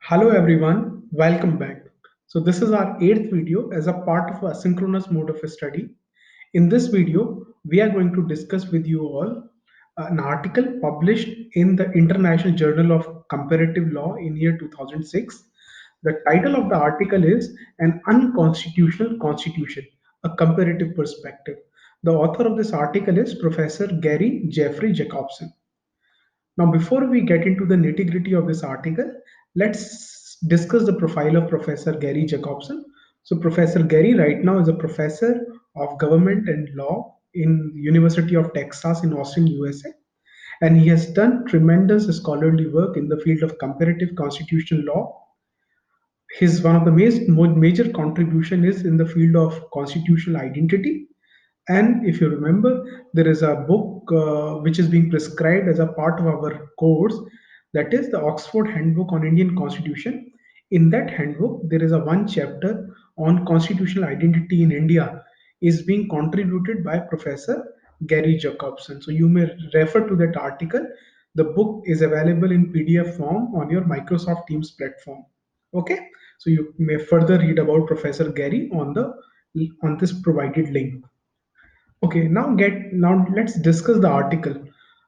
Hello everyone, welcome back. So this is our eighth video as a part of a synchronous mode of study. In this video, we are going to discuss with you all an article published in the International Journal of Comparative Law in year 2006. The title of the article is An Unconstitutional Constitution, a Comparative Perspective. The author of this article is Professor Gary Jeffrey Jacobson. Now, before we get into the nitty gritty of this article, let's discuss the profile of Professor Gary Jacobson. So, Professor Gary right now is a professor of government and law in University of Texas in Austin, USA, and he has done tremendous scholarly work in the field of comparative constitutional law. His one of the major contribution is in the field of constitutional identity, and if you remember, there is a book which is being prescribed as a part of our course, that is the Oxford Handbook on Indian Constitution. In that handbook, there is a one chapter on constitutional identity in India, is being contributed by Professor Gary Jacobson. So you may refer to that article. The book is available in PDF form on your Microsoft Teams platform. Okay, so you may further read about Professor Gary on this provided link. Okay, now let's discuss the article.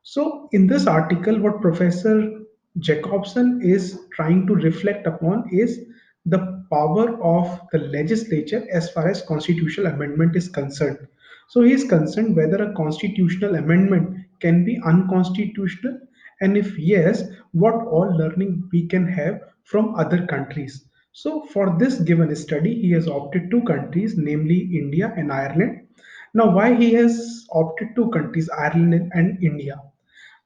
So in this article, what Professor Jacobson is trying to reflect upon is the power of the legislature as far as constitutional amendment is concerned. So he is concerned whether a constitutional amendment can be unconstitutional, and if yes, what all learning we can have from other countries. So for this given study, he has opted two countries, namely India and Ireland. Now, why he has opted two countries, Ireland and India?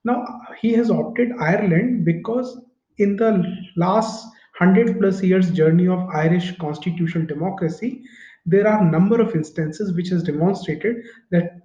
Now, he has opted Ireland because in the last 100 plus years journey of Irish constitutional democracy, there are a number of instances which has demonstrated that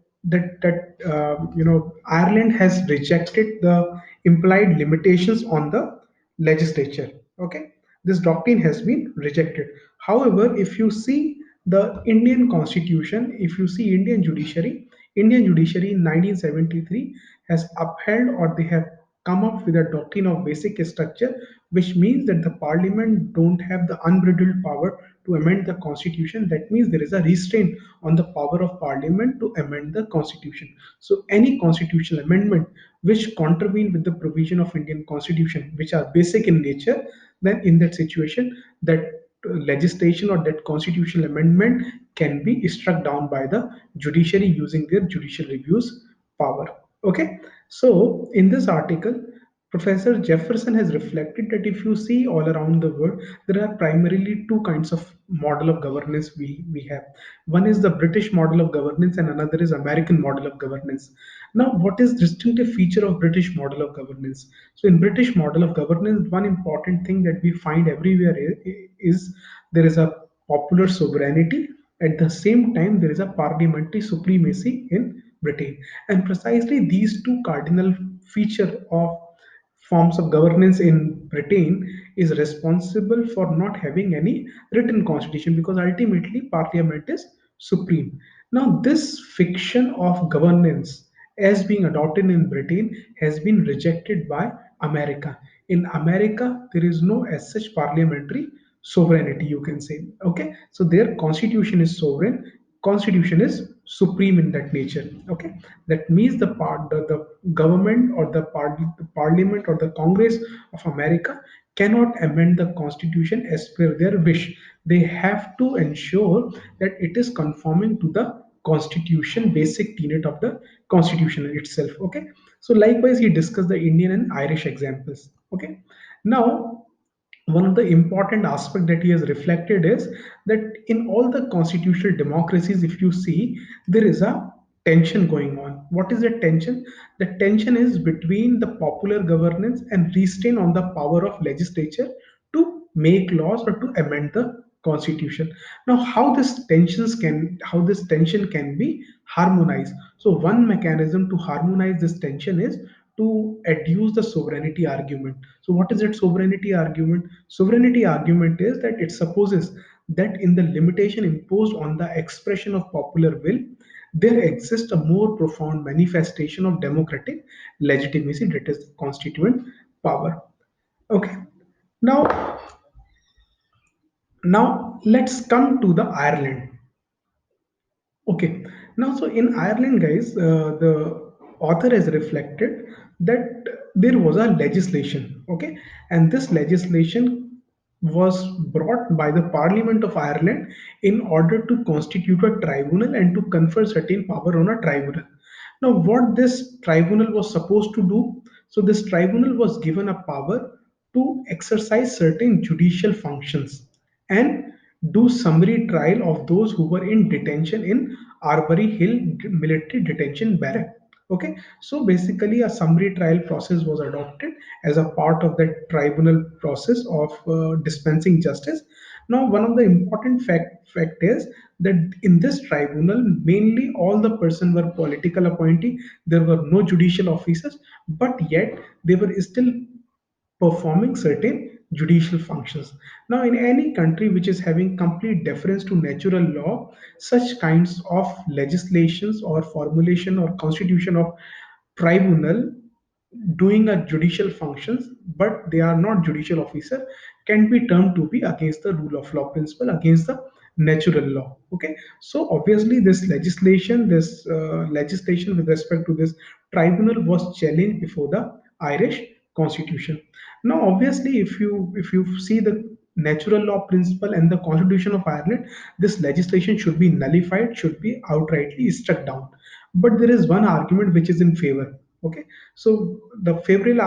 Ireland has rejected the implied limitations on the legislature. Okay, this doctrine has been rejected. However, if you see the Indian constitution, if you see Indian judiciary in 1973 has upheld, or they have come up with a doctrine of basic structure, which means that the parliament don't have the unbridled power to amend the constitution. That means there is a restraint on the power of parliament to amend the constitution. So any constitutional amendment which contravene with the provision of Indian constitution, which are basic in nature, then in that situation, that legislation or that constitutional amendment can be struck down by the judiciary using their judicial reviews power. Okay, so in this article, Professor Jefferson has reflected that if you see all around the world, there are primarily two kinds of model of governance we have. One is the British model of governance and another is American model of governance. Now, what is distinctive feature of British model of governance? So in British model of governance, one important thing that we find everywhere is there is a popular sovereignty. At the same time, there is a parliamentary supremacy in Britain. And precisely these two cardinal feature of forms of governance in Britain is responsible for not having any written constitution, because ultimately parliament is supreme. Now, this fiction of governance as being adopted in Britain has been rejected by America. In America, there is no as such parliamentary sovereignty, you can say. Okay, so their constitution is sovereign, constitution is supreme in that nature. Okay, that means the government or the parliament or the Congress of America cannot amend the constitution as per their wish. They have to ensure that it is conforming to the constitution, basic tenet of the constitution itself. Okay, so likewise he discussed the Indian and Irish examples. Okay, now one of the important aspect that he has reflected is that in all the constitutional democracies, if you see, there is a tension going on. What is the tension? The tension is between the popular governance and restraint on the power of legislature to make laws or to amend the constitution. Now, how this tension can be harmonized? So one mechanism to harmonize this tension is to adduce the sovereignty argument. So what is that sovereignty argument? Sovereignty argument is that it supposes that in the limitation imposed on the expression of popular will, there exists a more profound manifestation of democratic legitimacy, that is constituent power. Okay. Now, Now let's come to the Ireland. Okay. Now, so in Ireland, guys, the author has reflected that there was a legislation. Okay, and this legislation was brought by the Parliament of Ireland in order to constitute a tribunal and to confer certain power on a tribunal. Now, what this tribunal was supposed to do? So, this tribunal was given a power to exercise certain judicial functions and do summary trial of those who were in detention in Arbury Hill military detention barrack. Okay, so basically a summary trial process was adopted as a part of the tribunal process of dispensing justice. Now, one of the important fact is that in this tribunal, mainly all the person were political appointee. There were no judicial officers, but yet they were still performing certain judicial functions. Now, in any country which is having complete deference to natural law, such kinds of legislations or formulation or constitution of tribunal doing a judicial functions, but they are not judicial officer, can be termed to be against the rule of law principle, against the natural law. Okay, so obviously this legislation with respect to this tribunal was challenged before the Irish constitution. Now, obviously, if you see the natural law principle and the constitution of Ireland, this legislation should be nullified, should be outrightly struck down. But there is one argument which is in favor. Okay, so the favorable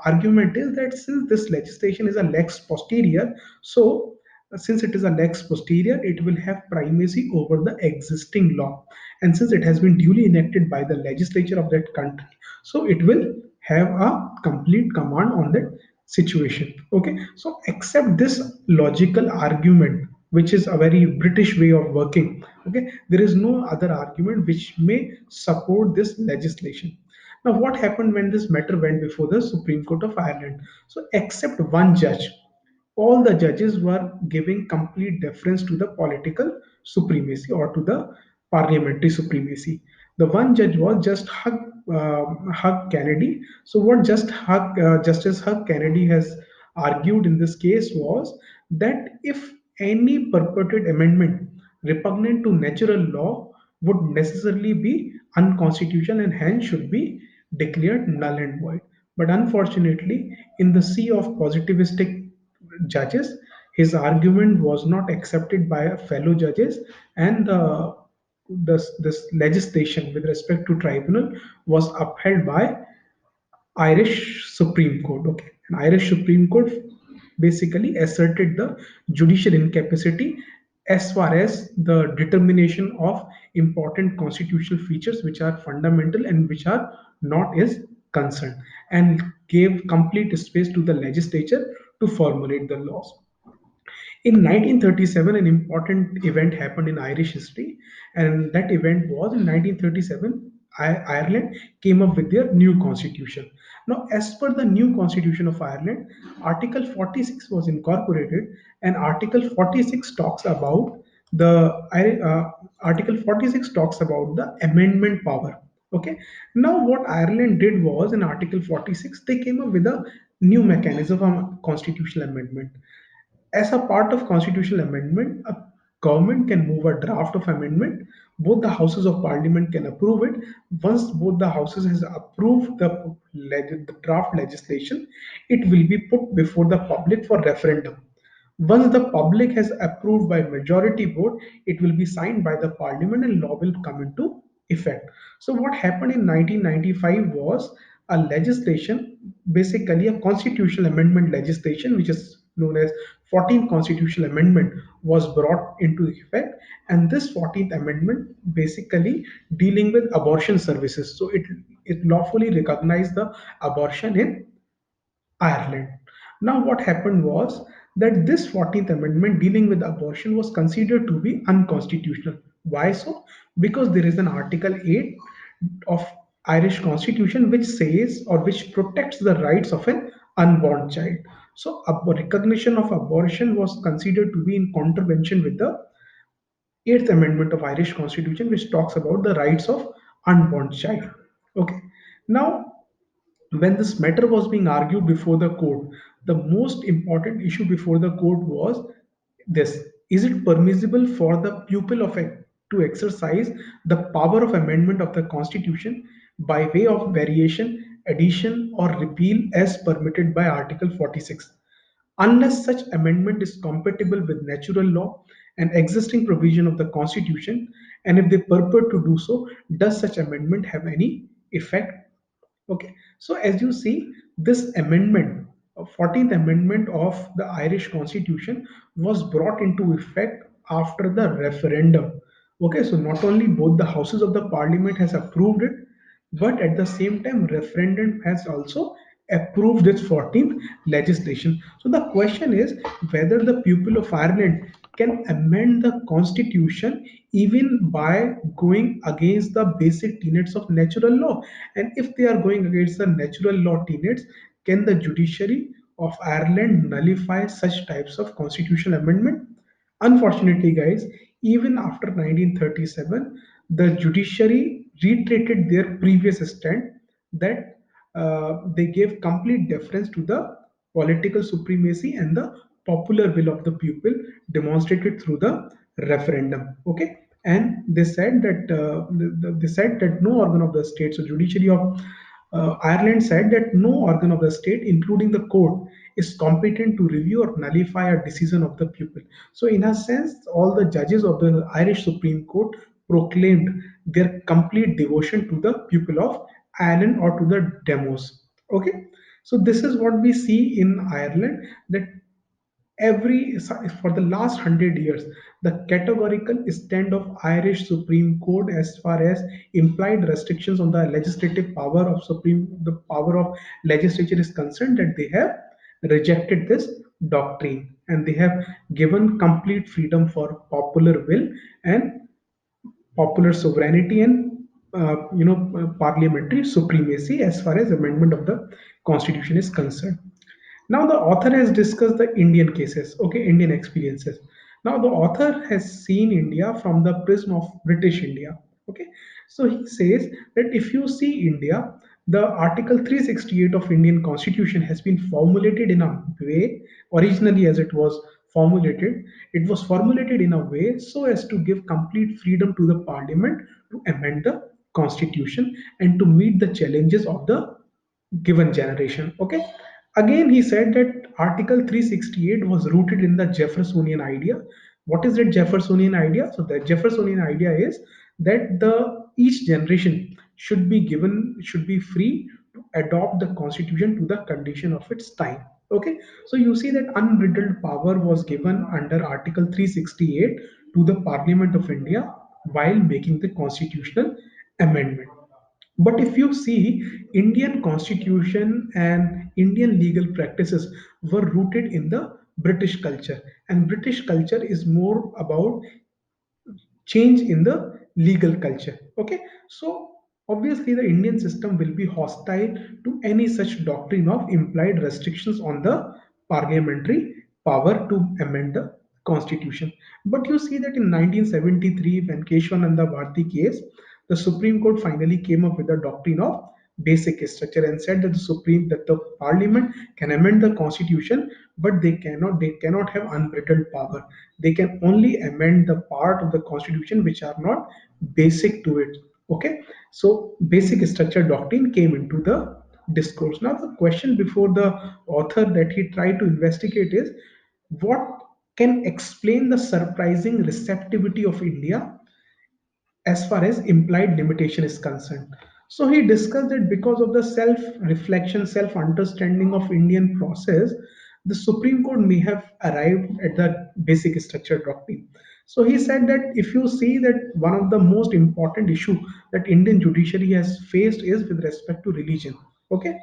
argument is that since this legislation is a lex posterior, so since it is a lex posterior, it will have primacy over the existing law, and since it has been duly enacted by the legislature of that country, so it will have a complete command on that situation. Okay, so accept this logical argument, which is a very British way of working. Okay, there is no other argument which may support this legislation. Now, what happened when this matter went before the Supreme Court of Ireland? So, except one judge, all the judges were giving complete deference to the political supremacy or to the parliamentary supremacy. The one judge was just Hug Kennedy. So, what Justice Hug Kennedy has argued in this case was that if any purported amendment repugnant to natural law would necessarily be unconstitutional and hence should be declared null and void. But unfortunately, in the sea of positivistic judges, his argument was not accepted by fellow judges, and this legislation with respect to tribunal was upheld by Irish Supreme Court. Okay, and Irish Supreme Court basically asserted the judicial incapacity as far as the determination of important constitutional features which are fundamental and which are not is concerned, and gave complete space to the legislature to formulate the laws. In 1937, an important event happened in Irish history, and that event was in 1937. Ireland came up with their new constitution. Now, as per the new constitution of Ireland, Article 46 was incorporated, and Article 46 talks about Article 46 talks about the amendment power. Okay. Now, what Ireland did was in Article 46, they came up with a new mechanism of constitutional amendment. As a part of constitutional amendment, a government can move a draft of amendment. Both the houses of parliament can approve it. Once both the houses has approved the draft legislation, it will be put before the public for referendum. Once the public has approved by majority vote, it will be signed by the parliament and law will come into effect. So what happened in 1995 was a legislation, basically a constitutional amendment legislation, which is known as 14th constitutional amendment, was brought into effect. And this 14th amendment basically dealing with abortion services. So it lawfully recognized the abortion in Ireland. Now, what happened was that this 14th Amendment dealing with abortion was considered to be unconstitutional. Why so? Because there is an Article 8 of Irish Constitution which says or which protects the rights of an unborn child. So, a recognition of abortion was considered to be in contravention with the 8th Amendment of Irish Constitution, which talks about the rights of unborn child. Okay. Now, when this matter was being argued before the court, the most important issue before the court was This is it permissible for the pupil of a to exercise the power of amendment of the constitution by way of variation, addition, or repeal as permitted by Article 46, unless such amendment is compatible with natural law and existing provision of the constitution, and if they purport to do so, does such amendment have any effect? Okay, so as you see, this amendment, 14th Amendment of the Irish Constitution, was brought into effect after the referendum. Okay, so not only both the houses of the parliament has approved it, but at the same time, referendum has also approved its 14th legislation. So the question is whether the people of Ireland can amend the constitution even by going against the basic tenets of natural law. And if they are going against the natural law tenets, can the judiciary of Ireland nullify such types of constitutional amendment? Unfortunately, guys, even after 1937, the judiciary reiterated their previous stand that they gave complete deference to the political supremacy and the popular will of the people demonstrated through the referendum. Okay, and they said that they said that no organ of the state, so judiciary of Ireland said that no organ of the state, including the court, is competent to review or nullify a decision of the people. So, in a sense, all the judges of the Irish Supreme Court proclaimed their complete devotion to the people of Ireland or to the demos. Okay, so this is what we see in Ireland, that every for the last 100 years the categorical stand of Irish Supreme Court as far as implied restrictions on the legislative power of supreme the power of legislature is concerned, that they have rejected this doctrine and they have given complete freedom for popular will and popular sovereignty and parliamentary supremacy as far as amendment of the constitution is concerned. Now the author has discussed the Indian cases, okay, Indian experiences. Now the author has seen India from the prism of British India, okay. So he says that if you see India, the Article 368 of Indian Constitution has been formulated in a way, originally as it was formulated in a way so as to give complete freedom to the Parliament to amend the Constitution and to meet the challenges of the given generation. Okay, again he said that Article 368 was rooted in the Jeffersonian idea. What is that Jeffersonian idea? So the Jeffersonian idea is that the each generation should be free to adopt the constitution to the condition of its time. Okay, so you see that unbridled power was given under Article 368 to the Parliament of India while making the constitutional amendment. But if you see, Indian constitution and Indian legal practices were rooted in the British culture, and British culture is more about change in the legal culture. Okay, so obviously the Indian system will be hostile to any such doctrine of implied restrictions on the parliamentary power to amend the constitution. But you see that in 1973, when Keshwananda Bharti case, the Supreme Court finally came up with the doctrine of basic structure and said that the parliament can amend the constitution, but they cannot have unbridled power. They can only amend the part of the constitution which are not basic to it. Okay, so basic structure doctrine came into the discourse. Now the question before the author that he tried to investigate is what can explain the surprising receptivity of India as far as implied limitation is concerned. So he discussed that because of the self reflection, self understanding of Indian process, the Supreme Court may have arrived at the basic structure doctrine. So he said that if you see that one of the most important issue that Indian judiciary has faced is with respect to religion. Okay,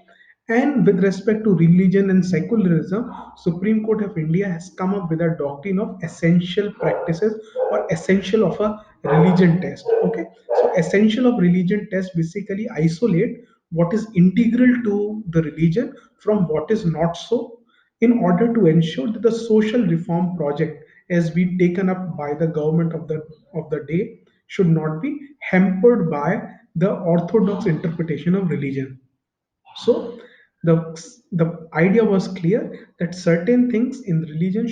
and with respect to religion and secularism, Supreme Court of India has come up with a doctrine of essential practices or essential of a religion test. Okay, so essential of religion test basically isolate what is integral to the religion from what is not so, in order to ensure that the social reform project as be taken up by the government of the day should not be hampered by the orthodox interpretation of religion. So the idea was clear that certain things in religion